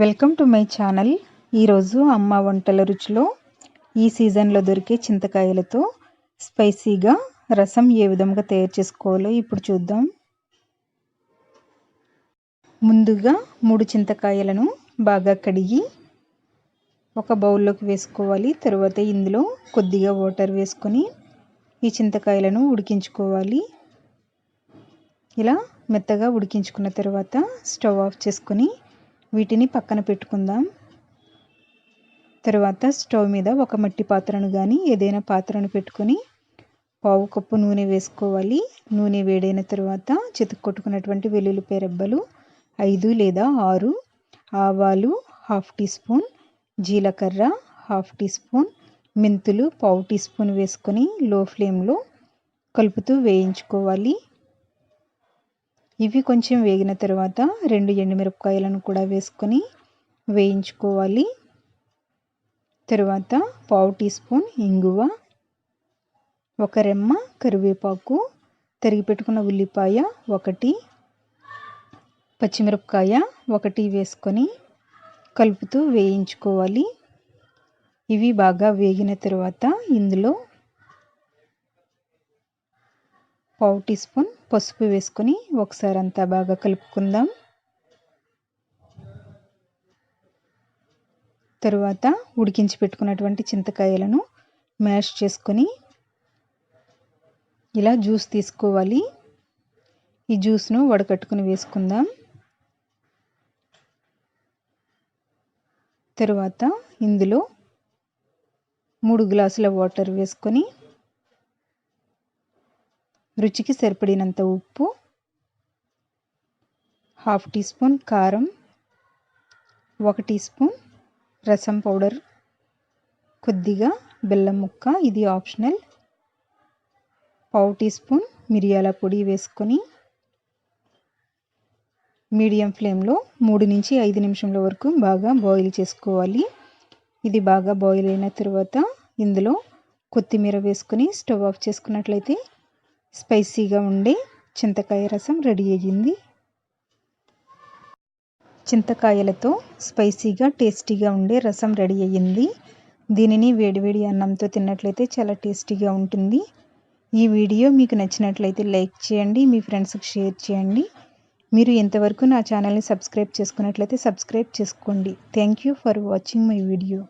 Welcome to my channel. ఈరోజు అమ్మ వంటల రుచిలో ఈ సీజన్లో దొరికే చింతకాయలతో స్పైసీగా రసం ఏ విధంగా తయారు చేసుకోవాలో ఇప్పుడు చూద్దాం. ముందుగా 3 చింతకాయలను బాగా కడిగి ఒక బౌల్లోకి వేసుకోవాలి. తర్వాత ఇందులో కొద్దిగా వాటర్ వేసుకొని ఈ చింతకాయలను ఉడికించుకోవాలి. ఇలా మెత్తగా ఉడికించుకున్న తర్వాత స్టవ్ ఆఫ్ చేసుకొని వీటిని పక్కన పెట్టుకుందాం. తర్వాత స్టవ్ మీద ఒక మట్టి పాత్రను కానీ ఏదైనా పాత్రను పెట్టుకొని పావు కప్పు నూనె వేసుకోవాలి. నూనె వేడైన తర్వాత చితక్కొట్టుకున్నటువంటి వెల్లుల్లిపాయ రెబ్బలు 5 లేదా 6, ఆవాలు 1/2 టీ స్పూన్, జీలకర్ర 1/2 టీ స్పూన్, మెంతులు 1/4 టీ స్పూన్ వేసుకొని లో ఫ్లేమ్లో కలుపుతూ వేయించుకోవాలి. ఇవి కొంచెం వేగిన తర్వాత 2 ఎండుమిరపకాయలను కూడా వేసుకొని వేయించుకోవాలి. తర్వాత 1/4 టీ స్పూన్ ఇంగువ, ఒక రెమ్మ కరివేపాకు, తరిగి పెట్టుకున్న ఉల్లిపాయ 1, పచ్చిమిరపకాయ 1 వేసుకొని కలుపుతూ వేయించుకోవాలి. ఇవి బాగా వేగిన తర్వాత ఇందులో 1/4 టీ స్పూన్ పసుపు వేసుకొని ఒకసారి అంతా బాగా కలుపుకుందాం. తరువాత ఉడికించి పెట్టుకున్నటువంటి చింతకాయలను మ్యాష్ చేసుకొని ఇలా జ్యూస్ తీసుకోవాలి. ఈ జ్యూస్ను వడకట్టుకుని వేసుకుందాం. తరువాత ఇందులో 3 గ్లాసుల వాటర్ వేసుకొని రుచికి సరిపడినంత ఉప్పు, 1/2 టీ స్పూన్ కారం, 1 టీ స్పూన్ రసం పౌడర్, కొద్దిగా బెల్లం ముక్క, ఇది ఆప్షనల్, 1/4 టీ స్పూన్ మిరియాల పొడి వేసుకొని మీడియం ఫ్లేమ్లో 3 నుంచి 5 నిమిషాల వరకు బాగా బాయిల్ చేసుకోవాలి. ఇది బాగా బాయిల్ అయిన తర్వాత ఇందులో కొత్తిమీర వేసుకొని స్టవ్ ఆఫ్ చేసుకున్నట్లయితే స్పైసీగా ఉండే చింతకాయ రసం రెడీ అయ్యింది. చింతకాయలతో స్పైసీగా టేస్టీగా ఉండే రసం రెడీ అయ్యింది. దీనిని వేడివేడి అన్నంతో తిన్నట్లయితే చాలా టేస్టీగా ఉంటుంది. ఈ వీడియో మీకు నచ్చినట్లయితే లైక్ చేయండి, మీ ఫ్రెండ్స్కి షేర్ చేయండి. మీరు ఇంతవరకు నా ఛానల్ని సబ్స్క్రైబ్ చేసుకున్నట్లయితే సబ్స్క్రైబ్ చేసుకోండి. Thank you for watching my video.